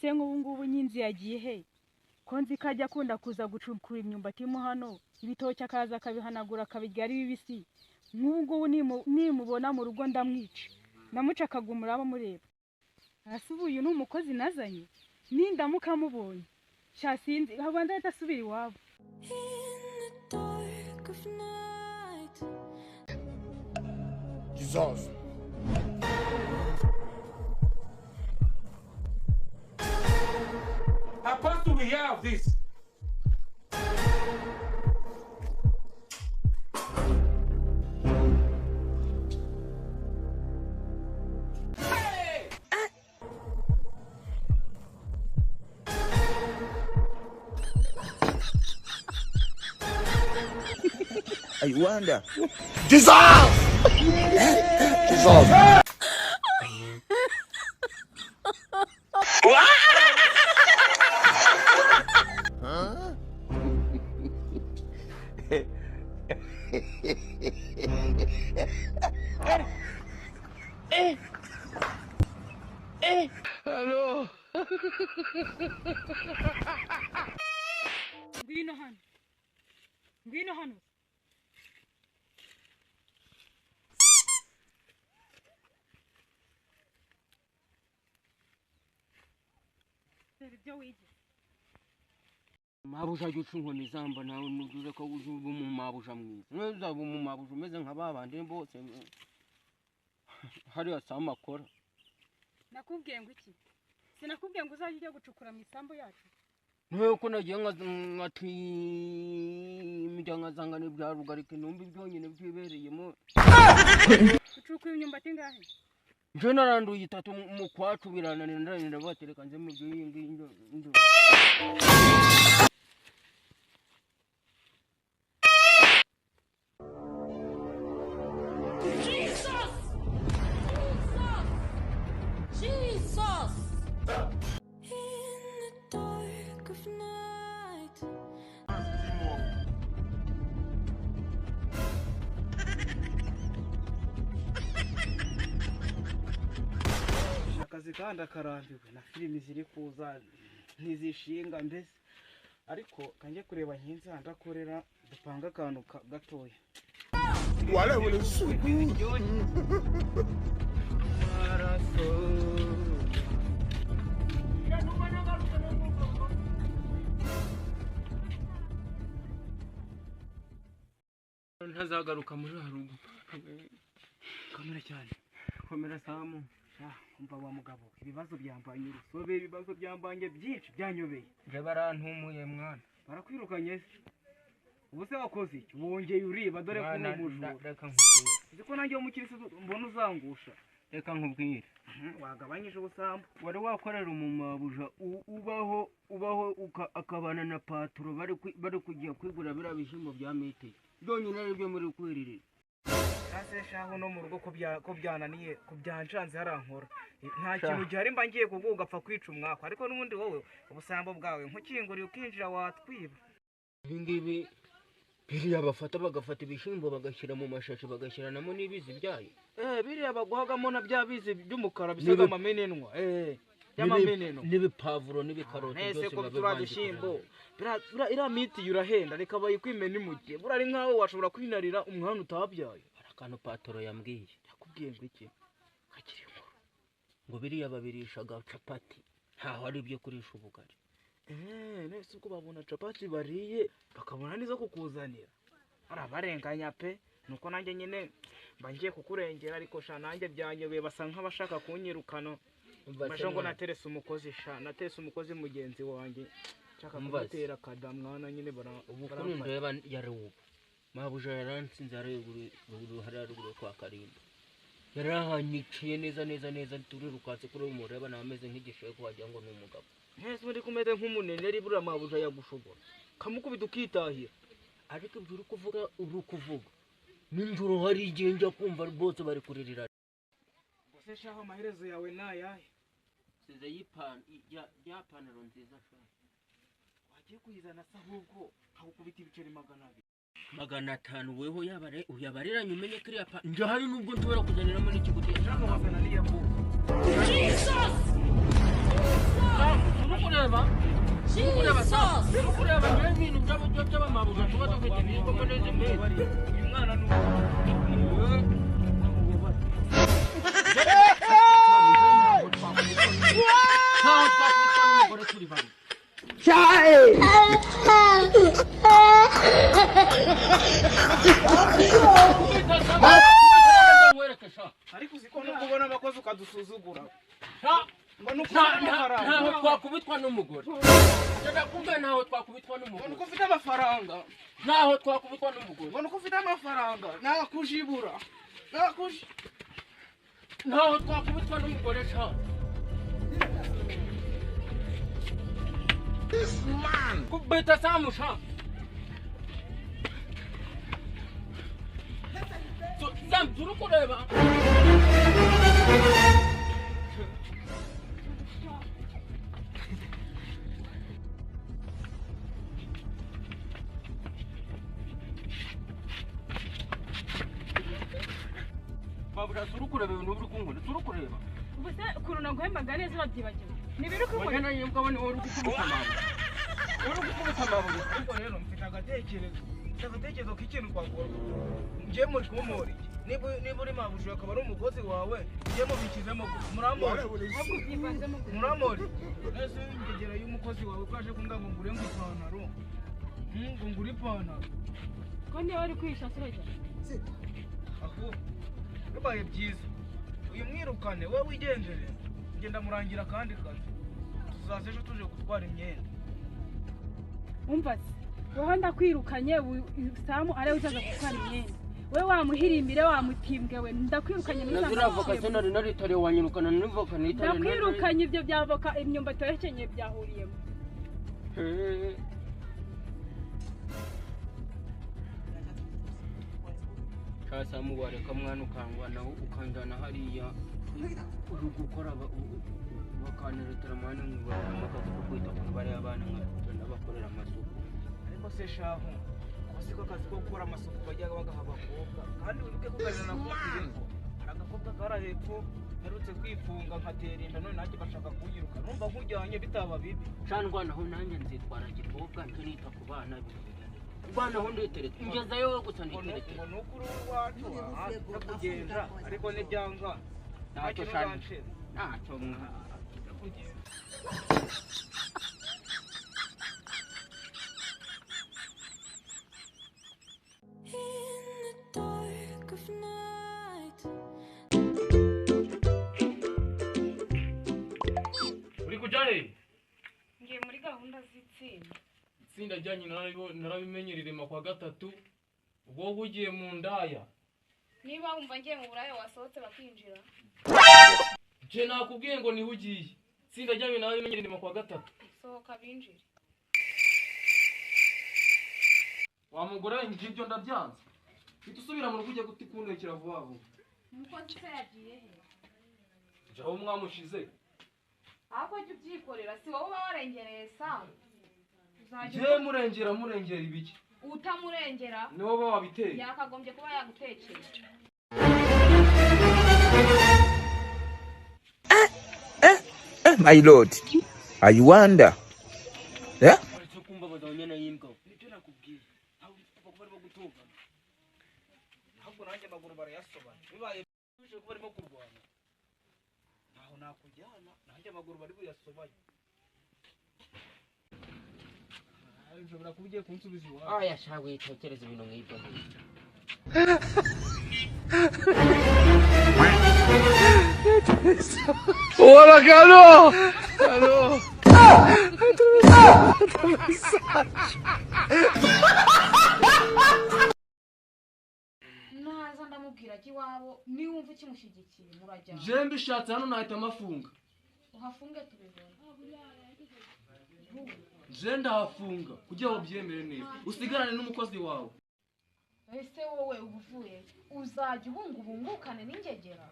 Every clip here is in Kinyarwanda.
se nk'ubu ngubu nkinzi yagiye he ko nzi ko ajya akunda kuza gucukura imyumbati mo hano ibitoki akaza akabihanagura akabirya ari bibisi nk'ubu ngubu nimubona mu rugo ndamwica namuca akagumura abamureba hasi ubu uyu ni umukozi nazanye nindamuka mubonye sha sinzi haba ndahita asubira iwabo. Jesus. How fast do we have this? Hey! I wonder. Jesus! Jesus! Huh? Hello. Ngwino hano. Ibyo wige. Mabuja gicunkoni zamba nawe nuzuze ko uzuba mu mabuja mwiza. Neza mu mabuja umeze nka babandi bose. Hari samu akora. Nakubwiye ngo iki? Sinakubwiye ngo uzajye gucukura mu isambu yacu. Nuko nagiye nkati imijyanga n'ibya rugarika numbi byonyine byibereyemo. Ucukura imyumbati ngahe? Je naranduye itatu mu kwacu birananira ndanira batereka nze mu byingi ndo. Akazi kandi akarambiwe na filimi ziri kuza ntizishinga mbese ariko kanjye kureba nkinzi handakorera dupanga akantu gatoya Wale wale suku. Ntazagaruka muri harugu. Kamera cyane Komera samu. umva wa mugabo ibibazo byambanye urusobe ibibazo byambanye byinshi byanyobeye Je barantumuye mwana. barakwirukanye ubu se wakoze iki wongeye uriba dore ko umujura Reka nkubwire. ziko nanjye umukirisi mbona uzangusha Reka nkubwire. wagabanyije ubusambo Wari wakorera umumabuja ubaho akabana na patro bari kujya kwigura bira bishimbo bya mite. Byonyine ari byo muri kwiririra. Kase shaho no mu rugo ko byananiye ko byancanze harankora nta kintu gihari mba ngiye kuguga apfa kwica umwako ariko n'ubundi wowe ubusambo bwawe nkukinguriye ukinjira watwiba Ibingibi biriya bafata bagafata ibishimbo bagashyira mu mashashi bagashiranamo n'ibizi byayo. biriya baguhagamo na bya bizi by'umukara bisaga amamenenwa y'amameneno n'ibipavuro n'ibikaroto byose ko turagishimbo ira miti yurahenda reka bayikwimena imugiye burari nkaho washobora kwinarira umwana utabyaye akantu patoro yambwiye. yakubwiye ngo iki kakiri inkuru Ngo biriya babirishaga capati ntaho ari byo kurisha ubugari. nese uko babona capati bariye bakabona nizo kukuzanira arabarenganya pe nuko nanjye nyine mba ngiye kukurengera ariko sha nanjye byanyobeye basa nk'abashaka kunyirukana baje ngo naterese umukozi mugenzi wanjye nshaka kumutera kadamwana nyine ubukuru ndeba yari ubu mabuja yaransinze hari ruguru kwa Karimba yarahanyiciye neza turirukatse kuri umureba nameze nk'igisheko wagira ngo ni umugabo. Nese muri kumeze nk'umunene ari bura mabuja yagushobora kamukubita ukitahira ariko ibyo uri kuvuga n'injuro hari igihe njya kumva bose bari kuririra. Ese shaho amaherezo yawe nayahe size ya panaro nziza shaka wagiye kuyizana se ahubwo akukubita ibiceri 500 weho uyabariranye umenye kiriya pa nje hari nubwo ntubera kuzaniramo n'ikiguti shaka wazana niya Jesus urukureba urukureba njyewe ibintu by'abamabuja tuba dufite ibikorwa neza imbere uyu mwana ni ntaho twakubitwa n'umugore turi babiri ariko uziko nuko ubona abakozi ukadusuzugura ntaho twakubitwa n'umugore ndakubwira ntaho twakubitwa n'umugore nuko ufite amafaranga ntaho twakubitwa n'umugore nuko ufite amafaranga nakujibura ntaho twakubitwa n'umugore cyane kubita samu sha samu turi kureba babura turi kureba ibintu biri kungura turi kureba ubuse ukuntu naguhembaga neza urabyibagiwe ntibiri wajya kubona nayo mbwa ni wowe uri gukubita amabuye ariko rero mfite agatekerezo k'ikintu twakora njye muri kumumora iki niba uri mabuja akaba ari umukozi wawe njye mubikizemo muramori ese ingegera y'umukozi wawe ko aje kumbwira ngo ngure ipantaro ngo ngure ipantaro ko niba wari kwihisha surajya aho bibaye byiza uyu mwirukane wowe wigendere ngenda murangira akandi kazi tuzaza ejo tuje gutwara imyenda umva se wowe ndakwirukanye samu ariwe uzaza gutwara imyenda we wamuhirimbire wamutimbwe we ndakwirukanye muri nazira avoka se nari naritare wanyirukana n'ivoka nitare ndakwirukanye ibyo byavoka imyumbati yerekenye byahuriyemo Samu wareka mwana ukangwana ukanjana hariya uri gukora bakaneretera mwana mwibona akazi ko kwita ku bare y'abana n'abakorera amasuku ariko se shahu ko akazi ko gukora amasuku bajya bagaha abakobwa kandi wibuke ko gajana nakubwiye ngo hari agakobwa kara hepfo herutse kwifunga nkatera inda none nanjye bashaka kunyiruka numva nkujyanye bitaba bibi candwanaho nanjye nzitwara gikobwa nicyo nita ku bana rwanaho nditeretse ingezayo wowe gusa nditeretse ngo ni ukuri w'iwacu kugenda ariko n'ibyanga ntacyo shanje ntacyo uri kujahe ngiye muri gahunda z'itsinda itsinda ryanyu narabimenyerere kwa gatatu ubwo ugiye mu ndaya niba wumva ngiye mu buraya wasohotse bakinjira je nakubwiye ngo niho ugiye itsinda ryanyu narabimenyerere kwa gatatu sohoka binjire wamugora ingibyo ndabyanze bitusubira mu rugo ujye gutikundekera vuba vuba nuko nse yagiye he jaho mwamushize ako jye ubyikorera si wowe uba warengereye samu je murengera ibiki utamurengera ni wowe wabiteye yakagombye kuba yagutekera My lord, I wonder. Yeah? cyo kumva bazanyana yimbwa nibyo nakubwiye aho barimo gutungana ahubwo nanjye amaguru barayasobana bibaye bije ko barimo kurwana naho nakujyana nanjye amaguru bari buyasobanye nshobora kuba ugiye kunsubiza iwawe aya shawe yitekereza ibintu nk'ibyo Hola, Carlos. naza ndamubwira ati iwabo niwumva ukimushyigikiye murajyana je mbishatse hano nahita amafunga uhafunge tubibona je ndahafunga kugira ngo byemere neza usigarane n'umukozi wawe ese wowe uvuye uzajya ubungukane n'ingegera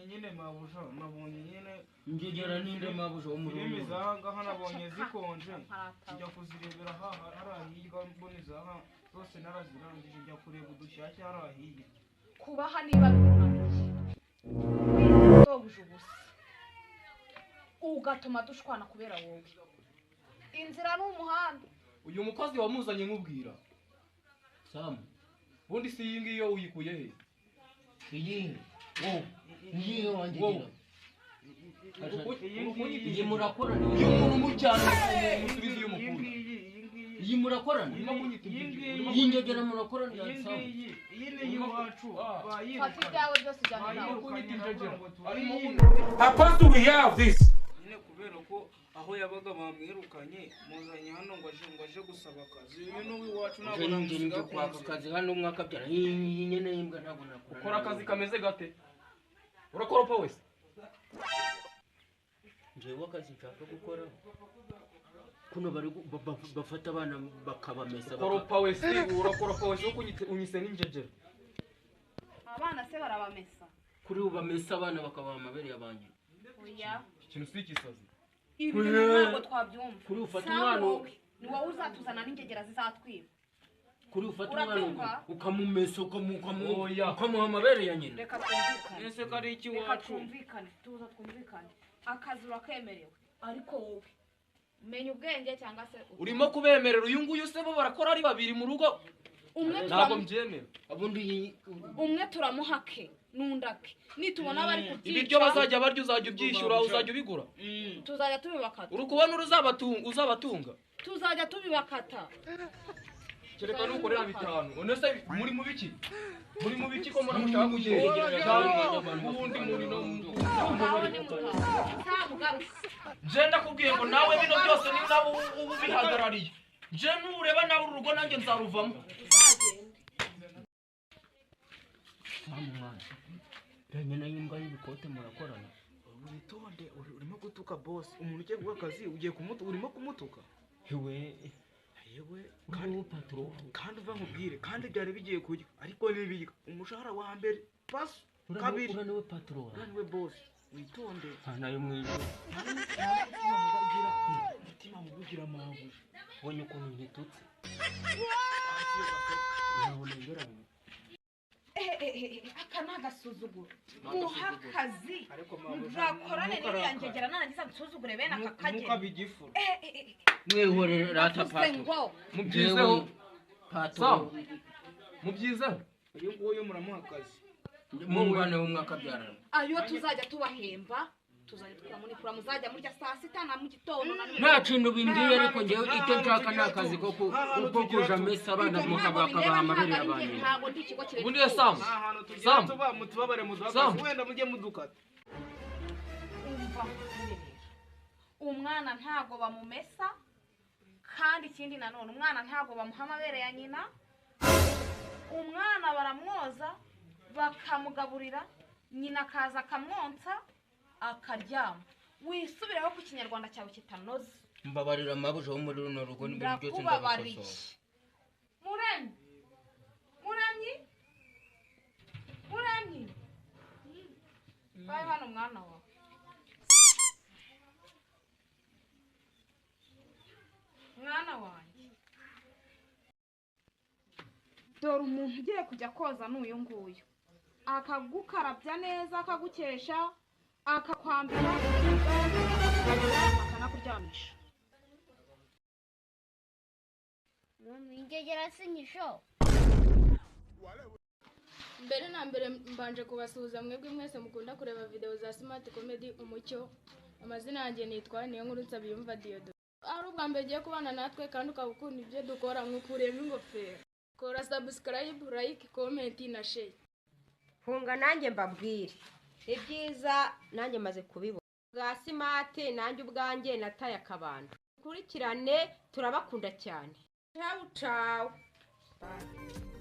nyine mabuja nabonye nyine ngegera ninde mabuja wo muri filimi zanga hano nabonye zikonje njya kuzirebera hariya hirya mboni zaha zose narazirangije njya kureba udushyashya hariya hirya kubaha niba bikunaniye wizobuje ubusa ugatuma dushwana kubera wowe. Inzira n'umuhanda. Uyu mukozi wamuzanye nkubwira. Samu. Bundi si iyi ngiyo uyikuye he? Iyi. Wo. Iyi wangigira. Iyi murakorana. Uyu muntu mucyane musubize uyu mukuru. Iyi murakorana. Iyi ngegera murakorana. Iyi ni iwacu. Fata ibyawe byose ujyana nawe. How fast do we have this? Nyine kubera ko aho yabaga bamwirukanye muzanye hano ngo aje gusaba akazi. Uyu ni uw'iwacu ntabwo namusiga kwaka akazi hano umwaka byara. Iyi nyene yimbwa ntabwo nakora. Ukora akazi kameze gate? Urakoropa wese? Njewe akazi nshaka gukora. Kuno bari bafata abana bakabamesa. Ukoropa wese, urakoropa wese unyise n'injejere. Abana se barabamesa. Kuri ubamesa abana bakabaha amabere y'abanye. Oya. Ikintu si ikisazi. Ibi ntabwo twabyumva. Kuri ufata umwana ni wowe uzatuzana n'ingegera zizatwiba. Kuri ufata umwana ukamumesa ukamuha amabere ya nyina. Reka twumvikane. Ese kari iki wacu? Reka twumvikane, tuza twumvikane. Akazi urakemerewe ariko wowe menya ubwenge cyangwa se urimo kubemerera uyu nguyu se bo barakora ari babiri mu rugo. Ntabwo mbyemera. Abundi umwe turamuhake nundake nitubona bari kukica ibiryo bazajya barya uzajya ubyishyura uzajya ubigura. Tuzajya tubibakata. Uri kubona uzabatunga tuzajya tubibakata. Kereka nukorera bitanu. None se muri mu biki? Muri mu biki ko muramushaka kugenda? Ubundi muri no je ndakubwiye ngo nawe bino byose ni nabo ubihagarariye. Je nureba nawe urugo nanjye nzaruvamo. mwana. Nyina yimbwa y'ibikote murakorana. Witonde urimo gutuka boss. Umuntu ugiye guha akazi ugiye urimo kumutuka. Yewe kandi patron kandi uva nkubwire kandi byari bigiye kujya ariko nibiga umushahara wa mbere pass kabiri uraniwe patron uraniwe boss witonde nayo mwijo mutima mubugira mabu wonye ukuntu ntitutse aka nagasuzuguro muhakazi muzakorane n'irangegera narangiza gusuzugure bene aka kageni mukabigifura mwehorera rata patron mubyizeho patron mubyizeho uyu nguyu muramuha akazi mungane w'umwaka byarana ayo tuzajya tubahemba tuzajya tukamurikura muzajya murya saa sita na mu gitondo na nta kintu bimbwiye ariko ngewe icyo nshaka ni akazi ko kuja mesa abana mukabakabaha amabere y'abanye ntabwo ndi ikigo kireba ubundi Samu Samu mutubabare muduhagaze wenda mujye mudukata umwana ntago bamumesa kandi ikindi nanone umwana ntago bamuha amabere ya nyina umwana baramwoza bakamugaburira nyina akaza akamwonsa akaryama wisubiraho ku kinyarwanda cyawe kitanoze mbabarira amabuje wo muri runo rugo n'ibintu byose ndabakosora Muremyi baye hano mwana wawe mwana wanjye dore umuntu ugiye kujya koza n'uyu nguyu akagukarabya neza akagukesha akakwambira akanakuryamisha ingegera sinyisho mbere na mbere mbanje kubasuhuza mwebwe mwese mukunda kureba video za Smart Comedy umucyo. Amazina yanjye nitwa Niyonkuru Nsabiyumva Diodo. Ari ubwa mbere ugiye kubana natwe kandi ukabukunda ibyo dukora mwukuremo ingofero. Kora subscribe, like, comment na share. Hunga nanjye mbabwire ibyiza nanjye maze kubibona bwa Smart nanjye ubwanjye nataye akabando. Kurikirane turabakunda cyane. Ciao ciao. Bye.